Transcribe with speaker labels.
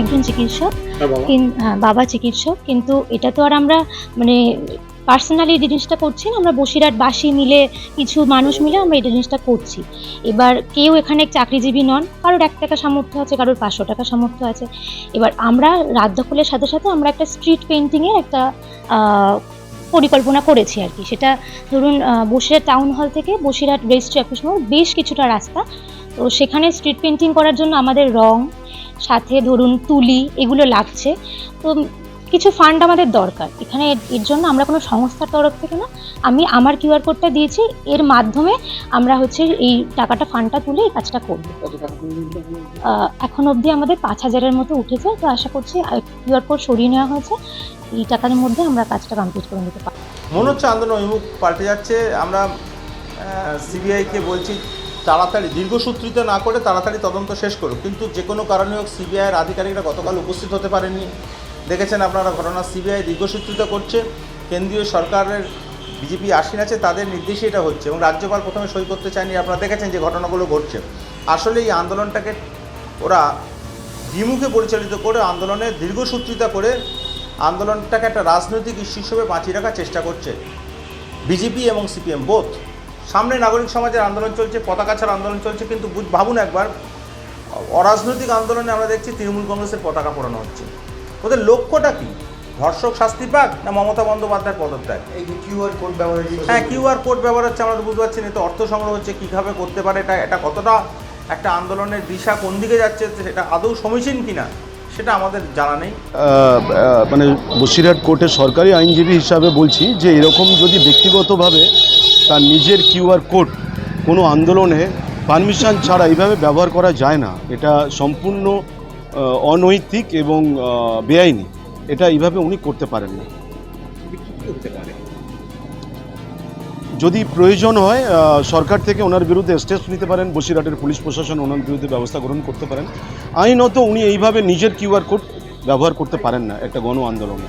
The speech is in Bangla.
Speaker 1: একজন চিকিৎসক,
Speaker 2: হ্যাঁ,
Speaker 1: বাবা চিকিৎসক, কিন্তু এটা তো আর আমরা মানে পার্সোনালি জিনিসটা করছি না, আমরা বসিরহাটবাসী মিলে কিছু মানুষ মিলে আমরা এই জিনিসটা করছি। এবার কেউ এখানে চাকরিজীবী নন, কারোর ১ টাকা সামর্থ্য আছে, কারোর ৫০০ টাকা সামর্থ্য আছে। এবার আমরা রাত দখলের সাথে সাথে আমরা একটা স্ট্রিট পেইন্টিংয়ের একটা পরিকল্পনা করেছি আর কি। সেটা ধরুন বসিরহাট টাউন হল থেকে বসিরহাট রেজিস্ট্রি অফিস মোড় বেশ কিছুটা রাস্তা, তো সেখানে স্ট্রিট পেইন্টিং করার জন্য আমাদের রং, সাথে ধরুন তুলি, এগুলো লাগছে। তো কিছু ফান্ড আমাদের দরকার এখানে। এর জন্য আমরা কোনো সংস্থার তরফ থেকে না, আমি আমার কিউআর কোডটা দিয়েছি, এর মাধ্যমে আমরা এই টাকাটা, ফান্ডটা তুলে এই কাজটা করবো। এখন অবধি আমাদের ৫,০০০-এর মতো উঠেছে, তো আশা করছি কিউআর কোড সরিয়ে নেওয়া হয়েছে, এই টাকার মধ্যে আমরা কাজটা কমপ্লিট করে নিতে পারবো।
Speaker 3: মনে হচ্ছে আন্দোলন অভিমুখ পাল্টে যাচ্ছে। আমরা সিবিআইকে বলছি তাড়াতাড়ি দীর্ঘসূত্রিত না করে তাড়াতাড়ি তদন্ত শেষ করুক, কিন্তু যে কোনো কারণে হোক সিবিআইয়ের আধিকারিকরা গতকাল উপস্থিত হতে পারেননি। দেখেছেন আপনারা ঘটনা, সিবিআই দীর্ঘসূত্রিত করছে, কেন্দ্রীয় সরকারের বিজেপি আসীন আছে, তাদের নির্দেশে এটা হচ্ছে, এবং রাজ্যপাল প্রথমে সই করতে চায়নি। আপনারা দেখেছেন যে ঘটনাগুলো ঘটছে। আসলে এই আন্দোলনটাকে ওরা দ্বিমুখে পরিচালিত করে, আন্দোলনের দীর্ঘসূত্রিতা করে আন্দোলনটাকে একটা রাজনৈতিক ইস্যু হিসেবে বাঁচিয়ে রাখার চেষ্টা করছে বিজেপি এবং সিপিএম বোথ। সামনে নাগরিক সমাজের আন্দোলন চলছে, পতাকা ছাড়া আন্দোলন চলছে, কিন্তু ভাবুন একবার, অরাজনৈতিক আন্দোলনে আমরা দেখছি তৃণমূল কংগ্রেসের পতাকা পোড়ানো হচ্ছে। ওদের লক্ষ্যটা কি? ধর্ষক শাস্তি পাক না মমতা বন্দ্যোপাধ্যায়ের পদত্যাগ?
Speaker 2: এই যে কিউআর কোড ব্যবহার,
Speaker 3: হ্যাঁ, কিউআর কোড ব্যবহার হচ্ছে, আমরা তো বুঝতে পারছি না। তো অর্থ সংগ্রহ হচ্ছে, কীভাবে করতে পারে, এটা কতটা একটা আন্দোলনের দিশা কোন দিকে যাচ্ছে, সেটা আদৌ সমীচীন কিনা সেটা আমাদের জানা নেই।
Speaker 4: মানে বসিরহাট কোর্টের সরকারি আইনজীবী হিসাবে বলছি যে এরকম যদি ব্যক্তিগতভাবে তার নিজের কিউআর কোড কোনো আন্দোলনে পারমিশন ছাড়া এইভাবে ব্যবহার করা যায় না। এটা সম্পূর্ণ অনৈতিক এবং বেআইনি। এটা এইভাবে উনি করতে পারেন না। যদি প্রয়োজন হয় সরকার থেকে ওনার বিরুদ্ধে স্টেপস নিতে পারেন, বসিরহাটের পুলিশ প্রশাসন ওনার বিরুদ্ধে ব্যবস্থা গ্রহণ করতে পারেন। আইনত উনি এইভাবে নিজের কিউআর কোড ব্যবহার করতে পারেন না একটা গণ আন্দোলনে।